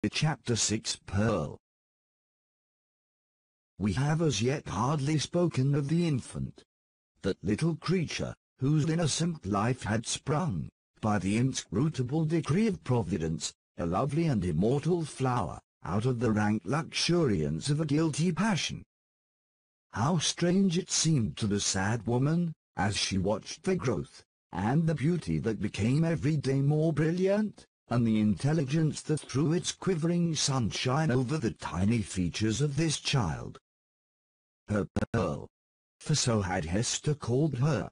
Chapter 6 Pearl. We have as yet hardly spoken of the infant. That little creature, whose innocent life had sprung, by the inscrutable decree of Providence, a lovely and immortal flower, out of the rank luxuriance of a guilty passion. How strange it seemed to the sad woman, as she watched the growth, and the beauty that became every day more brilliant, and the intelligence that threw its quivering sunshine over the tiny features of this child. Her Pearl. For so had Hester called her.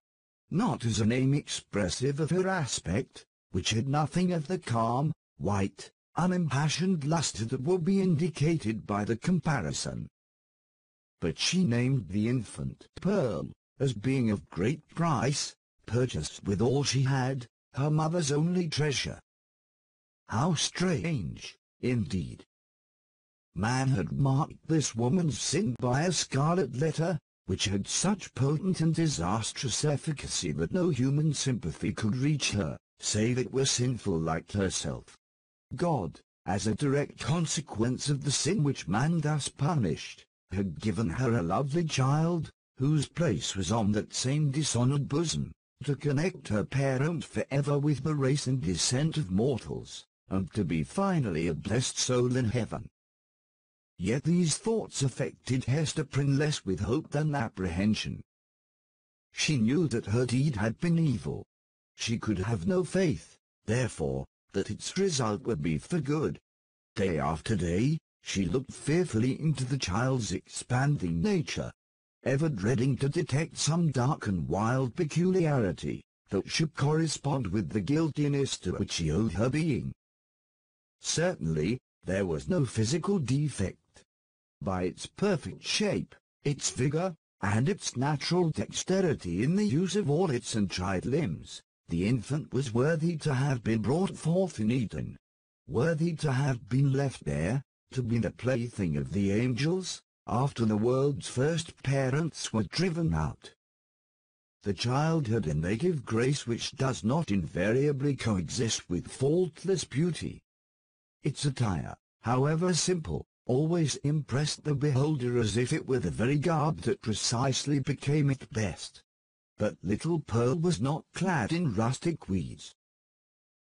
Not as a name expressive of her aspect, which had nothing of the calm, white, unimpassioned lustre that will be indicated by the comparison. But she named the infant Pearl, as being of great price, purchased with all she had, her mother's only treasure. How strange, indeed! Man had marked this woman's sin by a scarlet letter, which had such potent and disastrous efficacy that no human sympathy could reach her, save it were sinful like herself. God, as a direct consequence of the sin which man thus punished, had given her a lovely child, whose place was on that same dishonored bosom, to connect her parent forever with the race and descent of mortals, and to be finally a blessed soul in heaven. Yet these thoughts affected Hester Prynne less with hope than apprehension. She knew that her deed had been evil. She could have no faith, therefore, that its result would be for good. Day after day, she looked fearfully into the child's expanding nature, ever dreading to detect some dark and wild peculiarity, that should correspond with the guiltiness to which she owed her being. Certainly, there was no physical defect. By its perfect shape, its vigor, and its natural dexterity in the use of all its untried limbs, the infant was worthy to have been brought forth in Eden, worthy to have been left there, to be the plaything of the angels, after the world's first parents were driven out. The child had a native grace which does not invariably coexist with faultless beauty. Its attire, however simple, always impressed the beholder as if it were the very garb that precisely became it best. But little Pearl was not clad in rustic weeds.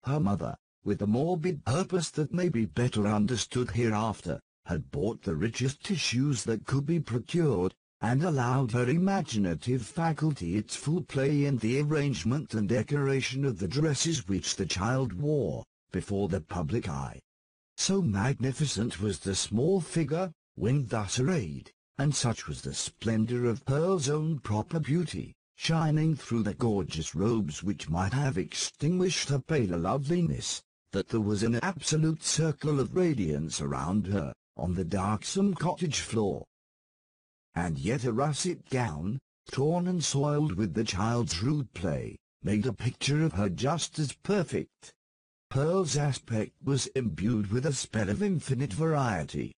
Her mother, with a morbid purpose that may be better understood hereafter, had bought the richest tissues that could be procured, and allowed her imaginative faculty its full play in the arrangement and decoration of the dresses which the child wore, before the public eye. So magnificent was the small figure, when thus arrayed, and such was the splendor of Pearl's own proper beauty, shining through the gorgeous robes which might have extinguished her paler loveliness, that there was an absolute circle of radiance around her, on the darksome cottage floor. And yet a russet gown, torn and soiled with the child's rude play, made a picture of her just as perfect. Pearl's aspect was imbued with a spell of infinite variety.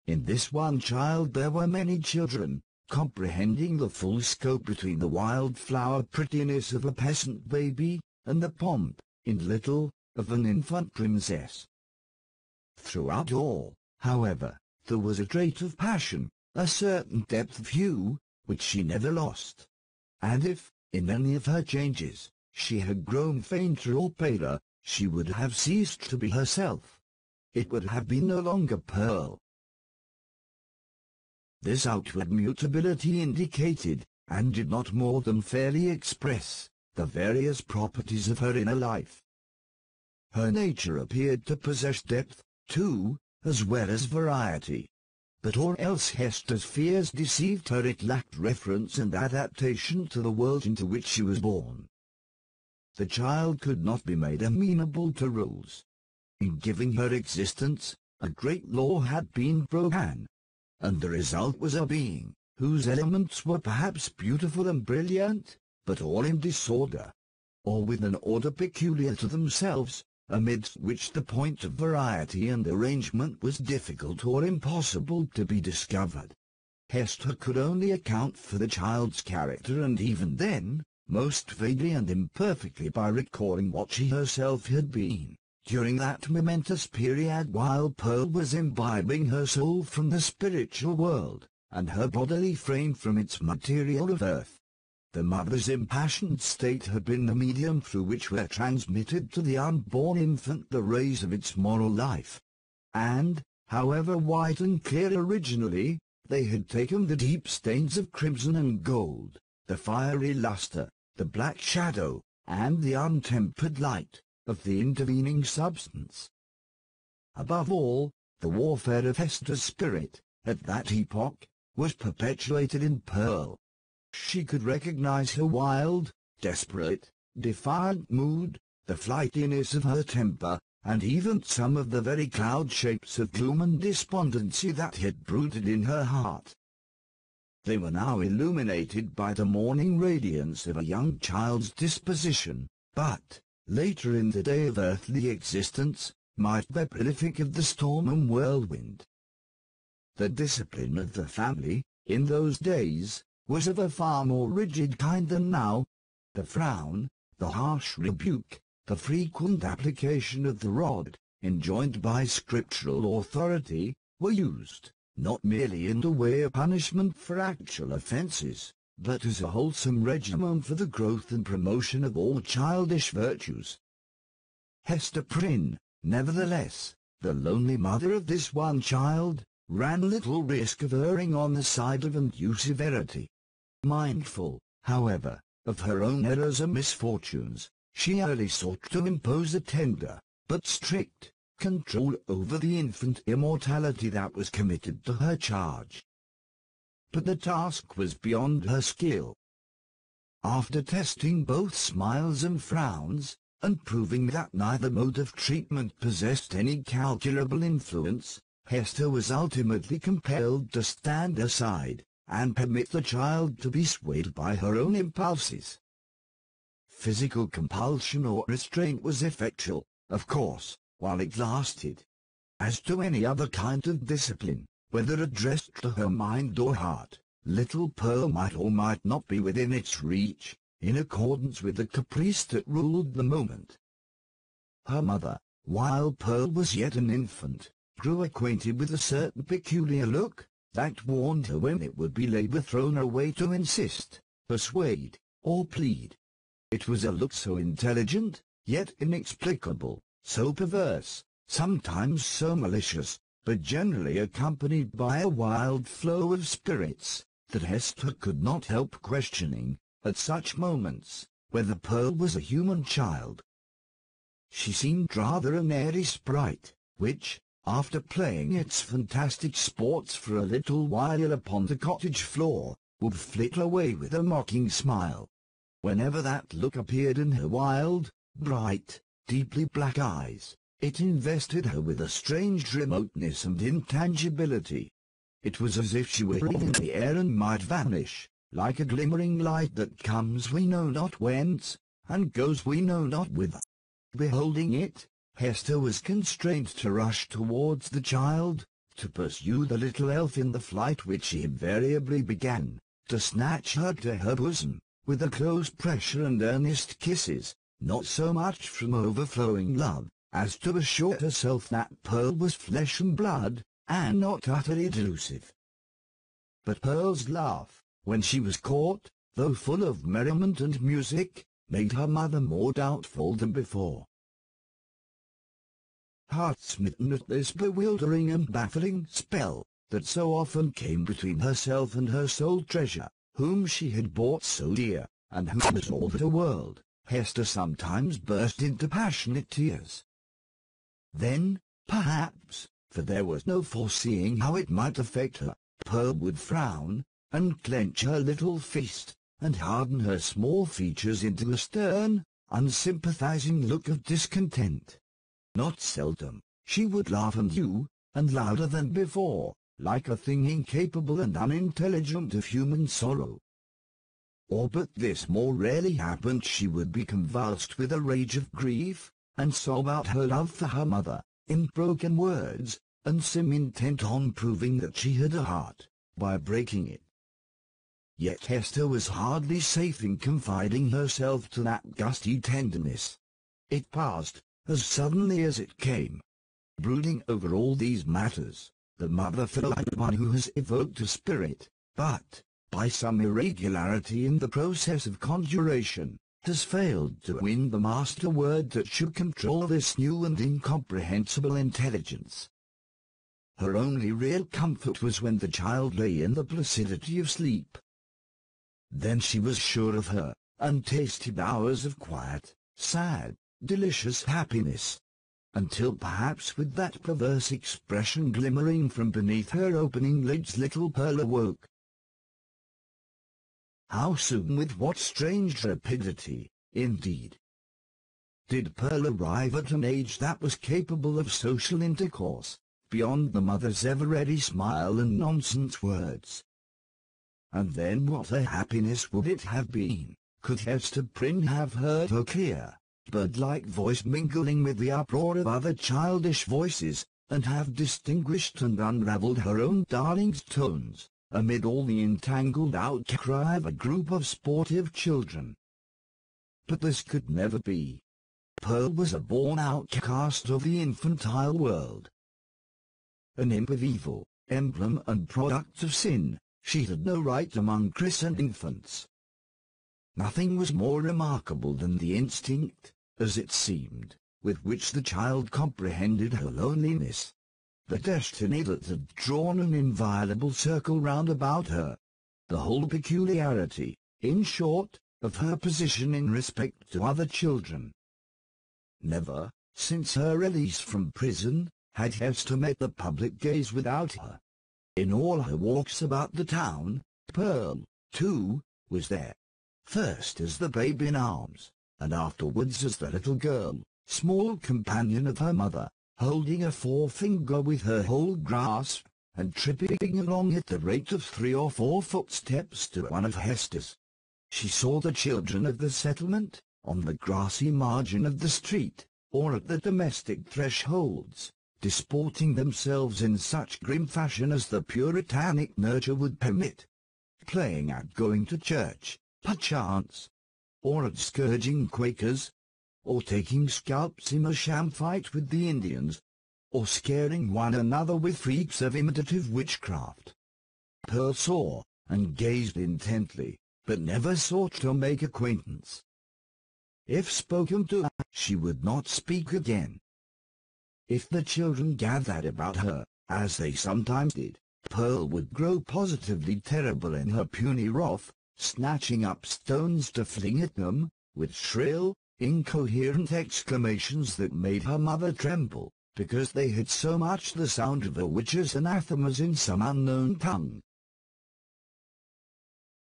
In this one child there were many children, comprehending the full scope between the wild-flower prettiness of a peasant baby, and the pomp, in little, of an infant princess. Throughout all, however, there was a trait of passion, a certain depth of hue, which she never lost. And if, in any of her changes, she had grown fainter or paler, she would have ceased to be herself. It would have been no longer Pearl. This outward mutability indicated, and did not more than fairly express, the various properties of her inner life. Her nature appeared to possess depth, too, as well as variety. But or else Hester's fears deceived her, it lacked reference and adaptation to the world into which she was born. The child could not be made amenable to rules. In giving her existence, a great law had been broken, and the result was a being, whose elements were perhaps beautiful and brilliant, but all in disorder, or with an order peculiar to themselves, amidst which the point of variety and arrangement was difficult or impossible to be discovered. Hester could only account for the child's character, and even then, most vaguely and imperfectly, by recalling what she herself had been, During that momentous period while Pearl was imbibing her soul from the spiritual world, and her bodily frame from its material of earth, the mother's impassioned state had been the medium through which were transmitted to the unborn infant the rays of its moral life. And, however white and clear originally, they had taken the deep stains of crimson and gold, the fiery luster, the black shadow, and the untempered light of the intervening substance. Above all, the warfare of Hester's spirit, at that epoch, was perpetuated in Pearl. She could recognize her wild, desperate, defiant mood, the flightiness of her temper, and even some of the very cloud shapes of gloom and despondency that had brooded in her heart. They were now illuminated by the morning radiance of a young child's disposition, but, later in the day of earthly existence, might be prolific of the storm and whirlwind. The discipline of the family, in those days, was of a far more rigid kind than now. The frown, the harsh rebuke, the frequent application of the rod, enjoined by scriptural authority, were used, not merely in the way of punishment for actual offences, but as a wholesome regimen for the growth and promotion of all childish virtues. Hester Prynne, nevertheless, the lonely mother of this one child, ran little risk of erring on the side of undue severity. Mindful, however, of her own errors and misfortunes, she early sought to impose a tender, but strict, control over the infant immortality that was committed to her charge. But the task was beyond her skill. After testing both smiles and frowns, and proving that neither mode of treatment possessed any calculable influence, Hester was ultimately compelled to stand aside, and permit the child to be swayed by her own impulses. Physical compulsion or restraint was effectual, of course, while it lasted. As to any other kind of discipline, whether addressed to her mind or heart, little Pearl might or might not be within its reach, in accordance with the caprice that ruled the moment. Her mother, while Pearl was yet an infant, grew acquainted with a certain peculiar look, that warned her when it would be labour thrown her way to insist, persuade, or plead. It was a look so intelligent, yet inexplicable, so perverse, sometimes so malicious, but generally accompanied by a wild flow of spirits, that Hester could not help questioning, at such moments, whether Pearl was a human child. She seemed rather an airy sprite, which, after playing its fantastic sports for a little while upon the cottage floor, would flit away with a mocking smile. Whenever that look appeared in her wild, bright, deeply black eyes, it invested her with a strange remoteness and intangibility. It was as if she were in the air and might vanish, like a glimmering light that comes we know not whence, and goes we know not whither. Beholding it, Hester was constrained to rush towards the child, to pursue the little elf in the flight which she invariably began, to snatch her to her bosom, with a close pressure and earnest kisses, not so much from overflowing love, as to assure herself that Pearl was flesh and blood, and not utterly delusive. But Pearl's laugh, when she was caught, though full of merriment and music, made her mother more doubtful than before. Heart-smitten at this bewildering and baffling spell, that so often came between herself and her sole treasure, whom she had bought so dear, and who was all the world, Hester sometimes burst into passionate tears. Then, perhaps, for there was no foreseeing how it might affect her, Pearl would frown, and clench her little fist, and harden her small features into a stern, unsympathizing look of discontent. Not seldom, she would laugh anew, and louder than before, like a thing incapable and unintelligent of human sorrow. Or but this more rarely happened, she would be convulsed with a rage of grief, and sob out her love for her mother, in broken words, and seem intent on proving that she had a heart, by breaking it. Yet Hester was hardly safe in confiding herself to that gusty tenderness. It passed, as suddenly as it came. Brooding over all these matters, the mother felt like one who has evoked a spirit, but, by some irregularity in the process of conjuration, has failed to win the master word that should control this new and incomprehensible intelligence. Her only real comfort was when the child lay in the placidity of sleep. Then she was sure of her untasted hours of quiet, sad, delicious happiness. Until perhaps with that perverse expression glimmering from beneath her opening lids little Pearl awoke. How soon, with what strange rapidity, indeed, did Pearl arrive at an age that was capable of social intercourse, beyond the mother's ever-ready smile and nonsense words. And then what a happiness would it have been, could Hester Prynne have heard her clear, bird-like voice mingling with the uproar of other childish voices, and have distinguished and unravelled her own darling's tones, amid all the entangled outcry of a group of sportive children. But this could never be. Pearl was a born outcast of the infantile world. An imp of evil, emblem and product of sin, she had no right among christened infants. Nothing was more remarkable than the instinct, as it seemed, with which the child comprehended her loneliness, the destiny that had drawn an inviolable circle round about her, the whole peculiarity, in short, of her position in respect to other children. Never, since her release from prison, had Hester met the public gaze without her. In all her walks about the town, Pearl, too, was there, first as the babe in arms, and afterwards as the little girl, small companion of her mother, holding a forefinger with her whole grasp, and tripping along at the rate of 3 or 4 footsteps to one of Hester's. She saw the children of the settlement, on the grassy margin of the street, or at the domestic thresholds, disporting themselves in such grim fashion as the puritanic nurture would permit, playing at going to church, perchance, or at scourging Quakers, or taking scalps in a sham fight with the Indians, or scaring one another with freaks of imitative witchcraft. Pearl saw, and gazed intently, but never sought to make acquaintance. If spoken to, she would not speak again. If the children gathered about her, as they sometimes did, Pearl would grow positively terrible in her puny wrath, snatching up stones to fling at them, with shrill, incoherent exclamations that made her mother tremble, because they had so much the sound of a witch's anathemas in some unknown tongue.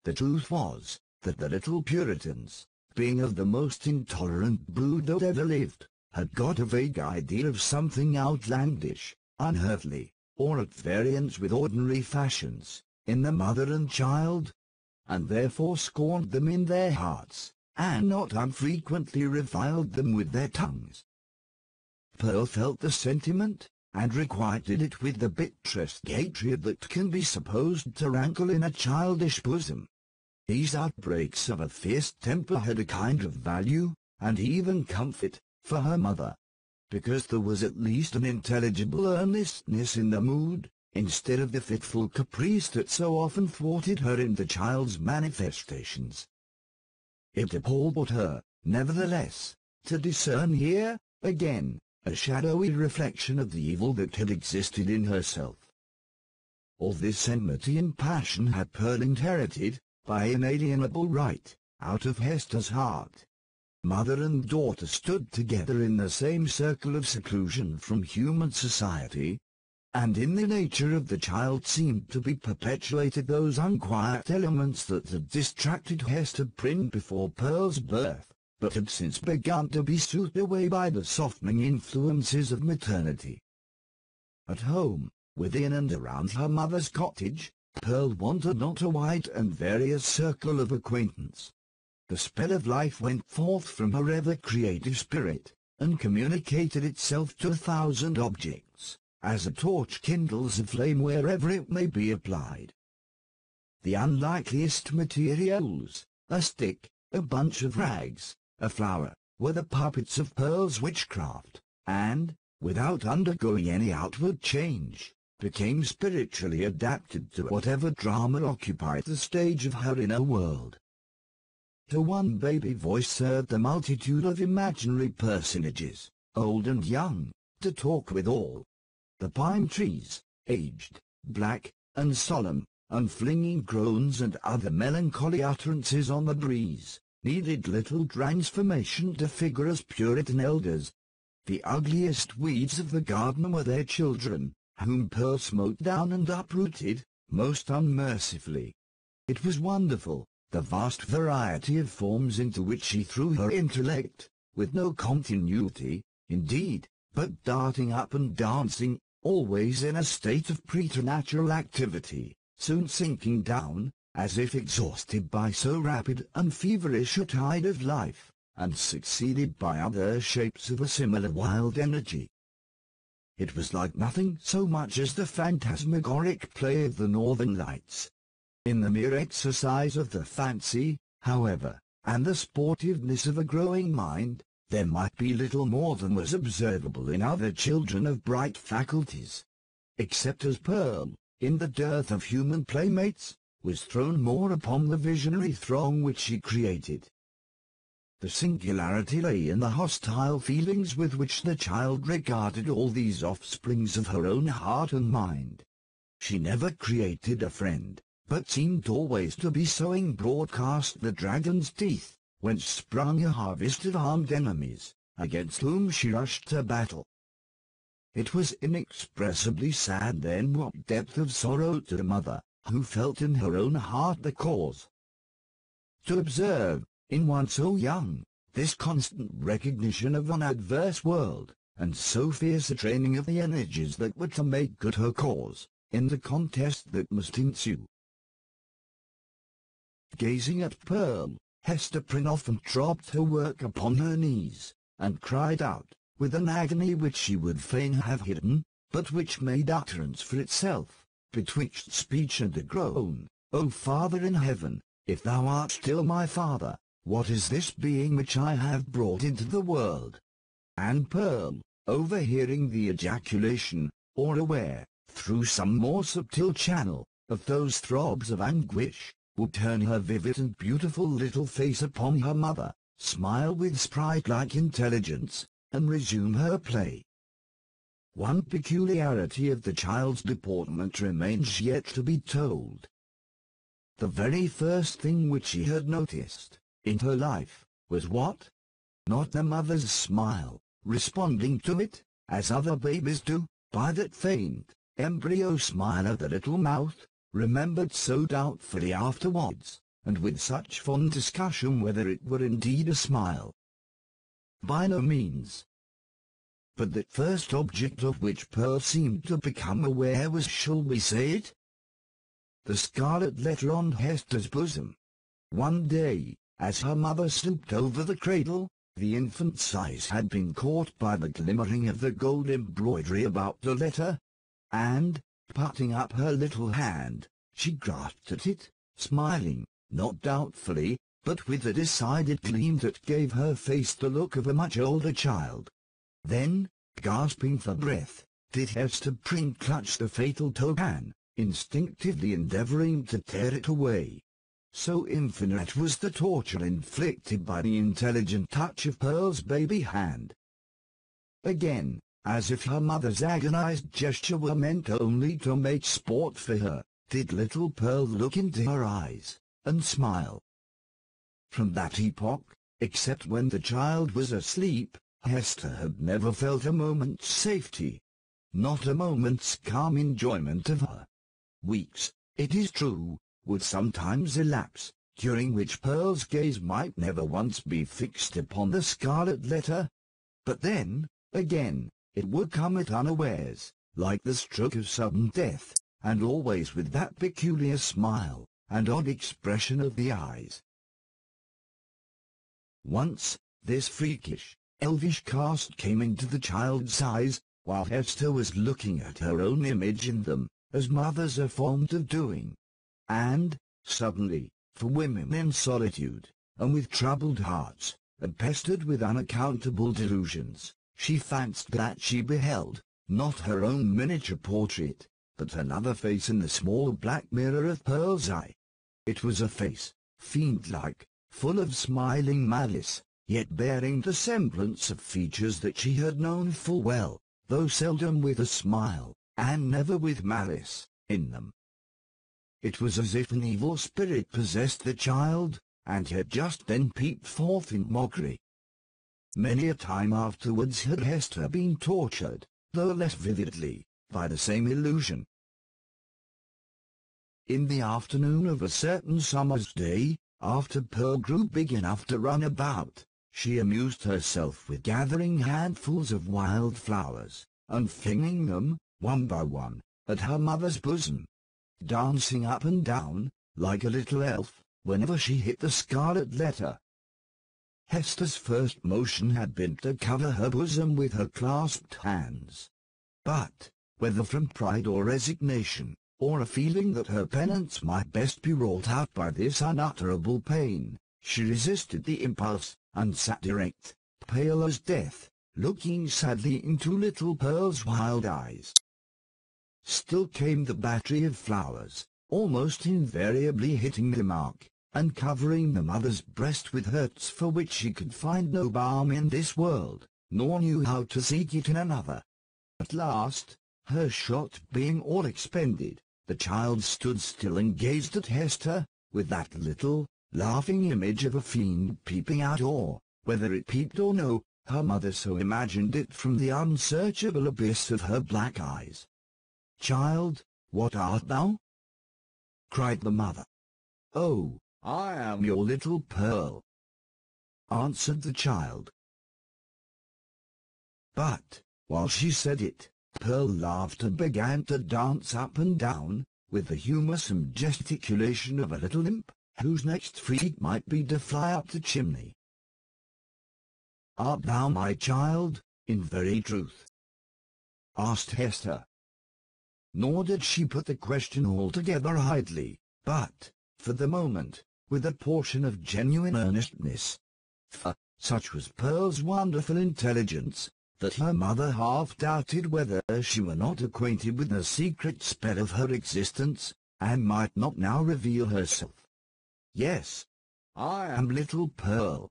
The truth was, that the little Puritans, being of the most intolerant brood that ever lived, had got a vague idea of something outlandish, unearthly, or at variance with ordinary fashions, in the mother and child, and therefore scorned them in their hearts, and not unfrequently reviled them with their tongues. Pearl felt the sentiment, and requited it with the bitterest hatred that can be supposed to rankle in a childish bosom. These outbreaks of a fierce temper had a kind of value, and even comfort, for her mother, because there was at least an intelligible earnestness in the mood, instead of the fitful caprice that so often thwarted her in the child's manifestations. It appalled her, nevertheless, to discern here, again, a shadowy reflection of the evil that had existed in herself. All this enmity and passion had Pearl inherited, by inalienable right, out of Hester's heart. Mother and daughter stood together in the same circle of seclusion from human society, and in the nature of the child seemed to be perpetuated those unquiet elements that had distracted Hester Prynne before Pearl's birth, but had since begun to be soothed away by the softening influences of maternity. At home, within and around her mother's cottage, Pearl wanted not a wide and various circle of acquaintance. The spell of life went forth from her ever-creative spirit, and communicated itself to 1,000 objects, as a torch kindles a flame wherever it may be applied. The unlikeliest materials, a stick, a bunch of rags, a flower, were the puppets of Pearl's witchcraft, and, without undergoing any outward change, became spiritually adapted to whatever drama occupied the stage of her inner world. Her one baby voice served a multitude of imaginary personages, old and young, to talk with all. The pine trees, aged, black, and solemn, and flinging groans and other melancholy utterances on the breeze, needed little transformation to figure as Puritan elders. The ugliest weeds of the garden were their children, whom Pearl smote down and uprooted, most unmercifully. It was wonderful, the vast variety of forms into which she threw her intellect, with no continuity, indeed, but darting up and dancing, always in a state of preternatural activity, soon sinking down, as if exhausted by so rapid and feverish a tide of life, and succeeded by other shapes of a similar wild energy. It was like nothing so much as the phantasmagoric play of the northern lights. In the mere exercise of the fancy, however, and the sportiveness of a growing mind, there might be little more than was observable in other children of bright faculties. Except as Pearl, in the dearth of human playmates, was thrown more upon the visionary throng which she created. The singularity lay in the hostile feelings with which the child regarded all these offsprings of her own heart and mind. She never created a friend, but seemed always to be sowing broadcast the dragon's teeth, whence sprung a harvest of armed enemies, against whom she rushed to battle. It was inexpressibly sad then what depth of sorrow to the mother, who felt in her own heart the cause. To observe, in one so young, this constant recognition of an adverse world, and so fierce a training of the energies that were to make good her cause, in the contest that must ensue. Gazing at Pearl, Hester Prynne often dropped her work upon her knees, and cried out, with an agony which she would fain have hidden, but which made utterance for itself, betwixt speech and a groan, O Father in heaven, if thou art still my Father, what is this being which I have brought into the world? And Pearl, overhearing the ejaculation, or aware, through some more subtle channel, of those throbs of anguish, would turn her vivid and beautiful little face upon her mother, smile with sprite-like intelligence, and resume her play. One peculiarity of the child's deportment remains yet to be told. The very first thing which she had noticed, in her life, was what? Not the mother's smile, responding to it, as other babies do, by that faint, embryo smile of the little mouth, remembered so doubtfully afterwards, and with such fond discussion whether it were indeed a smile. By no means. But that first object of which Pearl seemed to become aware was, shall we say it? The scarlet letter on Hester's bosom. One day, as her mother stooped over the cradle, the infant's eyes had been caught by the glimmering of the gold embroidery about the letter, and, putting up her little hand, she grasped at it, smiling, not doubtfully, but with a decided gleam that gave her face the look of a much older child. Then, gasping for breath, did Hester Prynne clutch the fatal token, instinctively endeavoring to tear it away. So infinite was the torture inflicted by the intelligent touch of Pearl's baby hand. Again, as if her mother's agonized gesture were meant only to make sport for her, did little Pearl look into her eyes, and smile. From that epoch, except when the child was asleep, Hester had never felt a moment's safety. Not a moment's calm enjoyment of her. Weeks, it is true, would sometimes elapse, during which Pearl's gaze might never once be fixed upon the scarlet letter. But then, again, it would come at unawares, like the stroke of sudden death, and always with that peculiar smile, and odd expression of the eyes. Once, this freakish, elvish cast came into the child's eyes, while Hester was looking at her own image in them, as mothers are fond of doing. And, suddenly, for women in solitude, and with troubled hearts, and pestered with unaccountable delusions, she fancied that she beheld, not her own miniature portrait, but another face in the small black mirror of Pearl's eye. It was a face, fiend-like, full of smiling malice, yet bearing the semblance of features that she had known full well, though seldom with a smile, and never with malice, in them. It was as if an evil spirit possessed the child, and had just then peeped forth in mockery. Many a time afterwards had Hester been tortured, though less vividly, by the same illusion. In the afternoon of a certain summer's day, after Pearl grew big enough to run about, she amused herself with gathering handfuls of wild flowers, and flinging them, one by one, at her mother's bosom, dancing up and down, like a little elf, whenever she hit the scarlet letter. Hester's first motion had been to cover her bosom with her clasped hands. But, whether from pride or resignation, or a feeling that her penance might best be wrought out by this unutterable pain, she resisted the impulse, and sat erect, pale as death, looking sadly into little Pearl's wild eyes. Still came the battery of flowers, almost invariably hitting the mark, and covering the mother's breast with hurts for which she could find no balm in this world, nor knew how to seek it in another. At last, her shot being all expended, the child stood still and gazed at Hester, with that little, laughing image of a fiend peeping out, or, whether it peeped or no, her mother so imagined it from the unsearchable abyss of her black eyes. "Child, what art thou?" cried the mother. "Oh, I am your little Pearl," answered the child. But, while she said it, Pearl laughed and began to dance up and down, with the humorsome gesticulation of a little imp, whose next freak might be to fly up the chimney. "Art thou my child, in very truth?" asked Hester. Nor did she put the question altogether idly, but, for the moment, with a portion of genuine earnestness. For, such was Pearl's wonderful intelligence, that her mother half doubted whether she were not acquainted with the secret spell of her existence, and might not now reveal herself. "Yes, I am little Pearl,"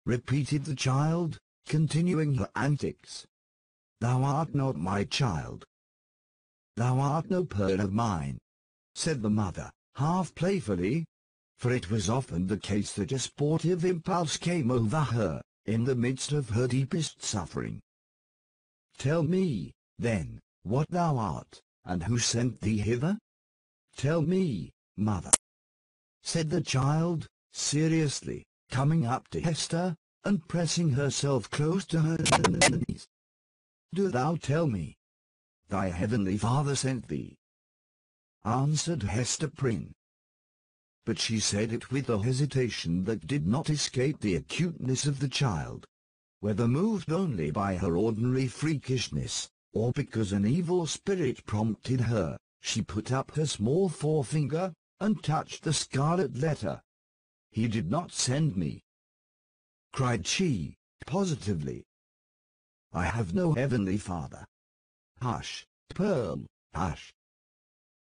repeated the child, continuing her antics. "Thou art not my child." "Thou art no Pearl of mine," said the mother, half playfully, for it was often the case that a sportive impulse came over her, in the midst of her deepest suffering. "Tell me, then, what thou art, and who sent thee hither? Tell me, mother," said the child, seriously, coming up to Hester, and pressing herself close to her knees. "Do thou tell me. Thy heavenly Father sent thee," answered Hester Prynne. But she said it with a hesitation that did not escape the acuteness of the child. Whether moved only by her ordinary freakishness, or because an evil spirit prompted her, she put up her small forefinger, and touched the scarlet letter. "He did not send me," cried she, positively. "I have no heavenly Father." "Hush, Pearl, hush.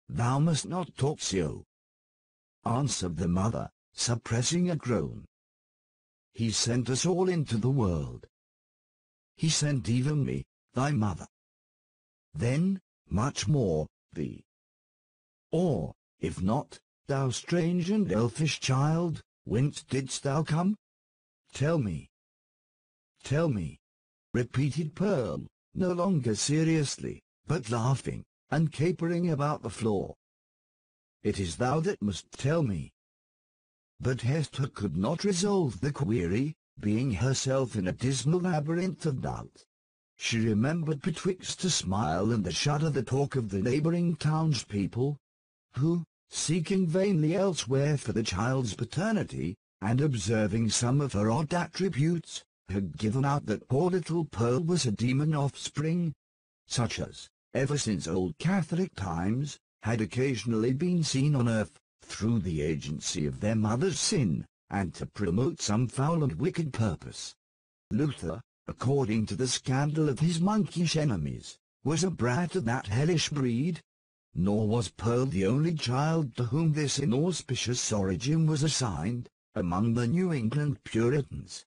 Thou must not talk so," answered the mother, suppressing a groan. "He sent us all into the world. He sent even me, thy mother. Then, much more, thee. Or, if not, thou strange and elfish child, whence didst thou come? Tell me." "Tell me," repeated Pearl, no longer seriously, but laughing, and capering about the floor. "It is thou that must tell me." But Hester could not resolve the query, being herself in a dismal labyrinth of doubt. She remembered betwixt a smile and a shudder the talk of the neighbouring townspeople, who, seeking vainly elsewhere for the child's paternity, and observing some of her odd attributes, had given out that poor little Pearl was a demon offspring, such as, ever since old Catholic times, had occasionally been seen on earth, through the agency of their mother's sin, and to promote some foul and wicked purpose. Luther, according to the scandal of his monkish enemies, was a brat of that hellish breed. Nor was Pearl the only child to whom this inauspicious origin was assigned. Among the New England Puritans,